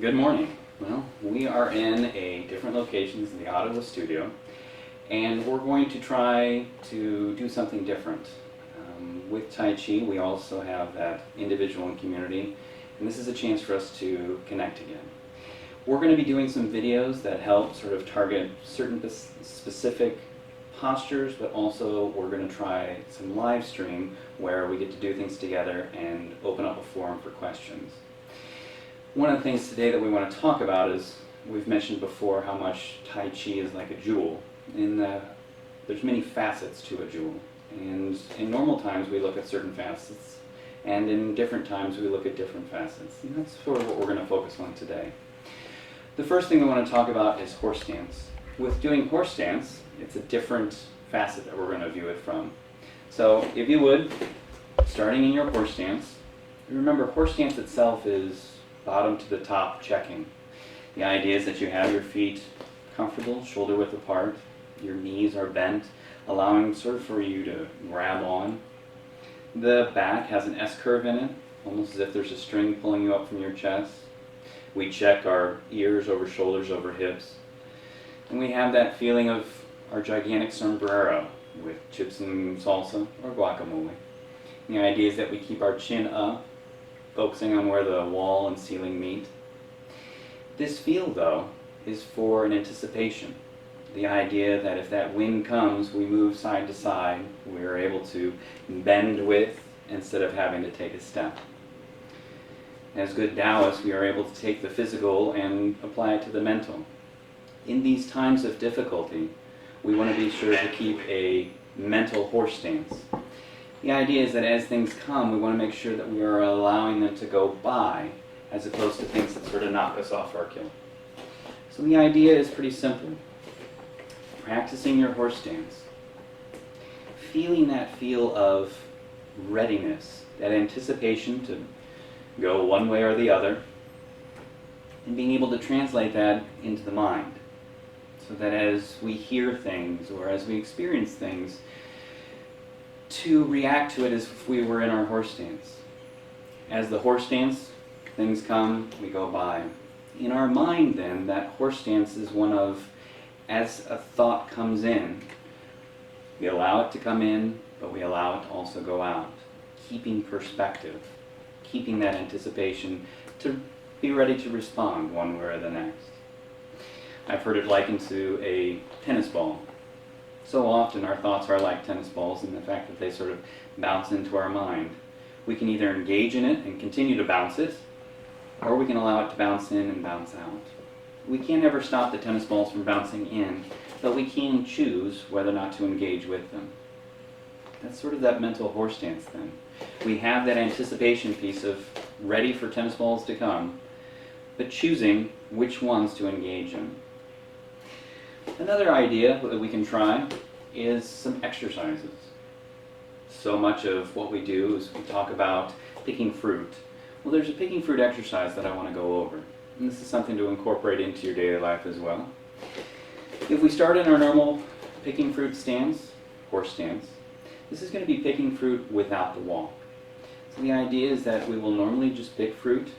Good morning. Well, we are in a different locations in the Ottawa studio, and we're going to try to do something different. With Tai Chi, we also have that individual and community, and this is a chance for us to connect again. We're going to be doing some videos that help sort of target certain specific postures, but also we're going to try some live stream where we get to do things together and open up a forum for questions. One of the things today that we want to talk about is, we've mentioned before how much Tai Chi is like a jewel. There's many facets to a jewel. And in normal times we look at certain facets, and in different times we look at different facets. And that's sort of what we're going to focus on today. The first thing we want to talk about is Horsestance. With doing Horsestance, it's a different facet that we're going to view it from. So if you would, starting in your Horsestance, remember Horsestance itself is bottom to the top checking. The idea is that you have your feet comfortable, shoulder width apart, your knees are bent, allowing sort of for you to grab on. The back has an S-curve in it, almost as if there's a string pulling you up from your chest. We check our ears over shoulders over hips. And we have that feeling of our gigantic sombrero with chips and salsa or guacamole. And the idea is that we keep our chin up, focusing on where the wall and ceiling meet. This feel, though, is for an anticipation. The idea that if that wind comes, we move side to side, we're able to bend with instead of having to take a step. As good Taoists, we are able to take the physical and apply it to the mental. In these times of difficulty, we want to be sure to keep a mental horse stance. The idea is that as things come, we want to make sure that we are allowing them to go by, as opposed to things that sort of knock us off our kilt. So the idea is pretty simple. Practicing your horse stance. Feeling that feel of readiness, that anticipation to go one way or the other, and being able to translate that into the mind. So that as we hear things or as we experience things, to react to it as if we were in our horse stance. As the horse stance, things come, we go by. In our mind then, that horse stance is one of, as a thought comes in, we allow it to come in, but we allow it to also go out. Keeping perspective, keeping that anticipation to be ready to respond one way or the next. I've heard it likened to a tennis ball. So often our thoughts are like tennis balls in the fact that they sort of bounce into our mind. We can either engage in it and continue to bounce it, or we can allow it to bounce in and bounce out. We can't ever stop the tennis balls from bouncing in, but we can choose whether or not to engage with them. That's sort of that mental horse stance then. We have that anticipation piece of ready for tennis balls to come, but choosing which ones to engage in. Another idea that we can try is some exercises. So much of what we do is we talk about picking fruit. Well, there's a picking fruit exercise that I want to go over. And this is something to incorporate into your daily life as well. If we start in our normal picking fruit stance, horse stance, this is going to be picking fruit without the walk. So the idea is that we will normally just pick fruit.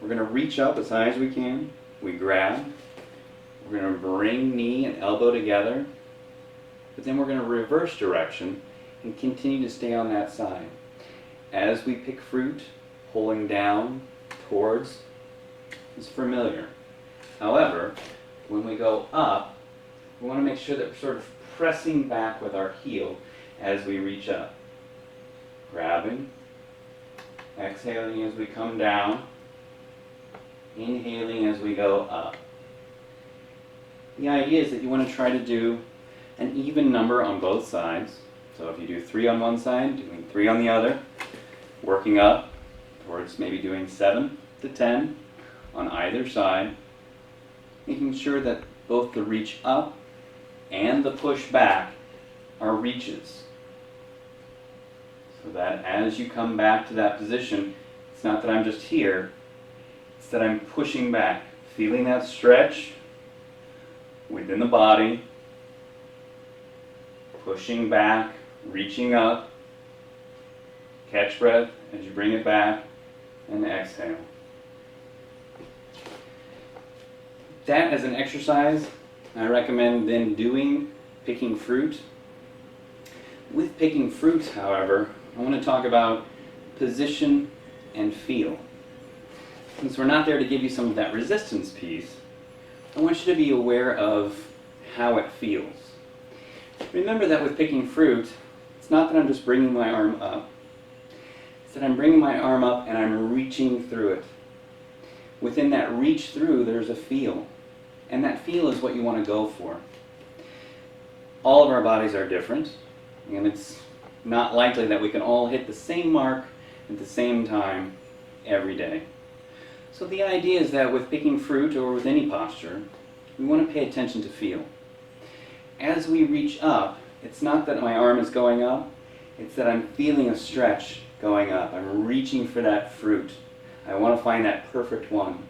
We're going to reach up as high as we can. We grab. We're going to bring knee and elbow together, but then we're going to reverse direction and continue to stay on that side. As we pick fruit, pulling down towards is familiar. However, when we go up, we want to make sure that we're sort of pressing back with our heel as we reach up. Grabbing, exhaling as we come down, inhaling as we go up. The idea is that you want to try to do an even number on both sides. So if you do 3 on one side, doing 3 on the other, working up towards maybe doing 7 to 10 on either side, making sure that both the reach up and the push back are reaches. So that as you come back to that position, it's not that I'm just here, it's that I'm pushing back, feeling that stretch within the body, pushing back, reaching up, catch breath as you bring it back, and exhale. that as an exercise, I recommend then doing picking fruit. With picking fruit, however, I want to talk about position and feel. Since we're not there to give you some of that resistance piece, I want you to be aware of how it feels. Remember that with picking fruit, it's not that I'm just bringing my arm up. It's that I'm bringing my arm up and I'm reaching through it. Within that reach through, there's a feel. And that feel is what you want to go for. All of our bodies are different, and it's not likely that we can all hit the same mark at the same time every day. So the idea is that with picking fruit or with any posture, we want to pay attention to feel. As we reach up, it's not that my arm is going up, it's that I'm feeling a stretch going up. I'm reaching for that fruit. I want to find that perfect one.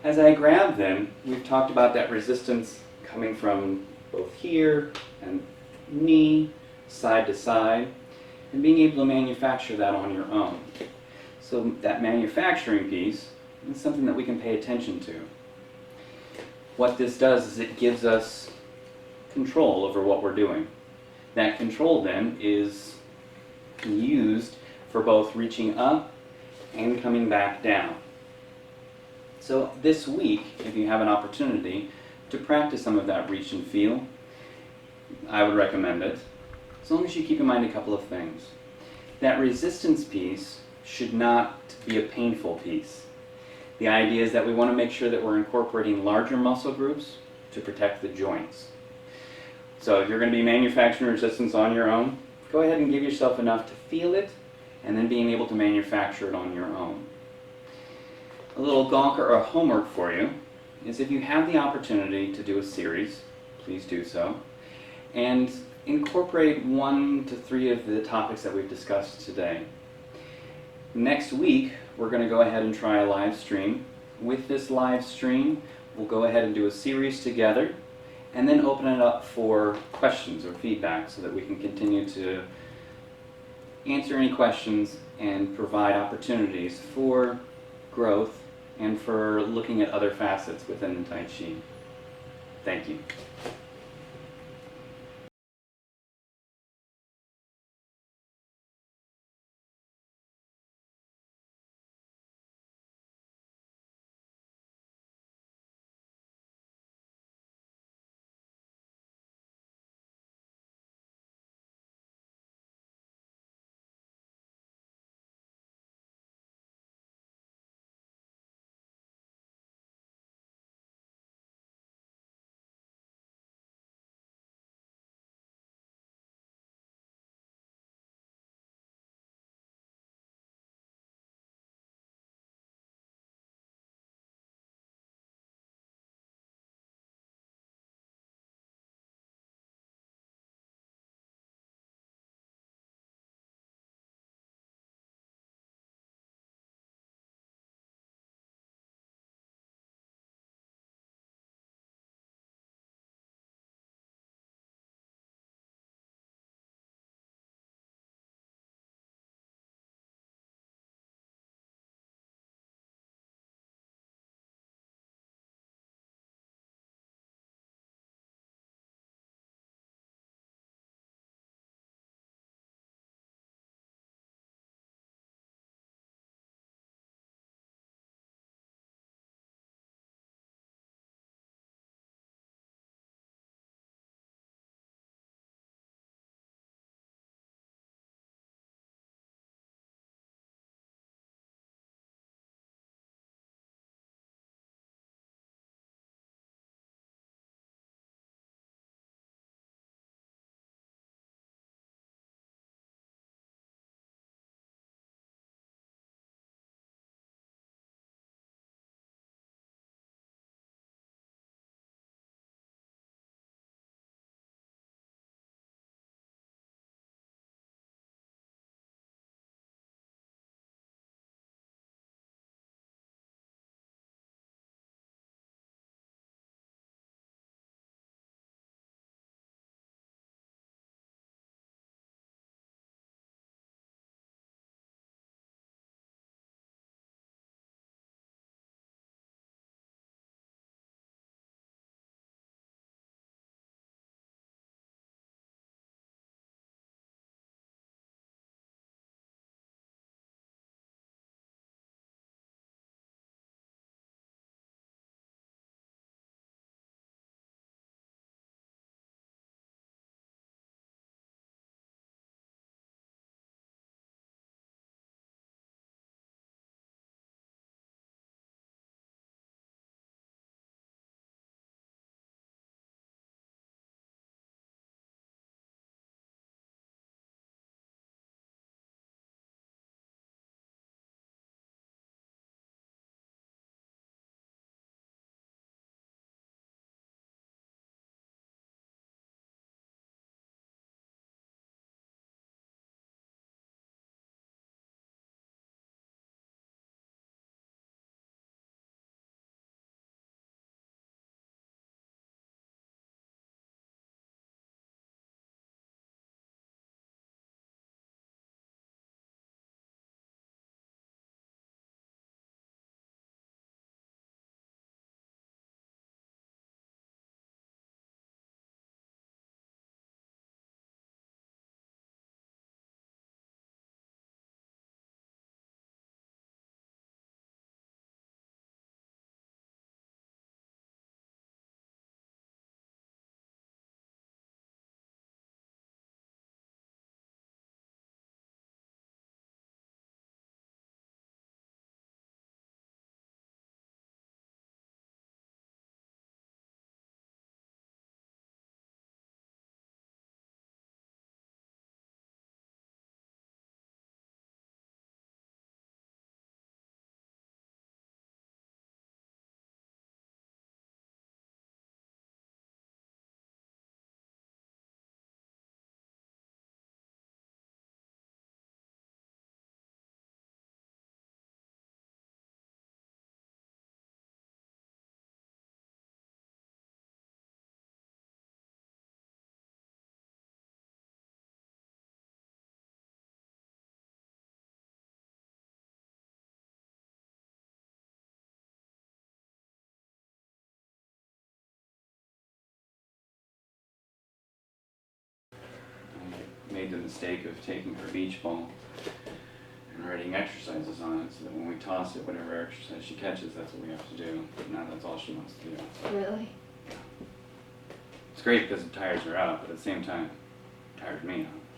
As I grab then, we've talked about that resistance coming from both here and knee, side to side, and being able to manufacture that on your own. So that manufacturing piece is something that we can pay attention to. What this does is it gives us control over what we're doing. That control then is used for both reaching up and coming back down. So this week, if you have an opportunity to practice some of that reach and feel, I would recommend it, as long as you keep in mind a couple of things. That resistance piece should not be a painful piece. The idea is that we want to make sure that we're incorporating larger muscle groups to protect the joints. So if you're going to be manufacturing resistance on your own, go ahead and give yourself enough to feel it, and then being able to manufacture it on your own. A little gawk or a homework for you is if you have the opportunity to do a series, please do so, and incorporate 1 to 3 of the topics that we've discussed today. Next week, we're going to go ahead and try a live stream. With this live stream, we'll go ahead and do a series together, and then open it up for questions or feedback so that we can continue to answer any questions and provide opportunities for growth and for looking at other facets within the Tai Chi. Thank you. made the mistake of taking her beach ball and writing exercises on it so that when we toss it, whatever exercise she catches, that's what we have to do. But now that's all she wants to do. Really? It's great because it tires her out, but at the same time, it tires me out.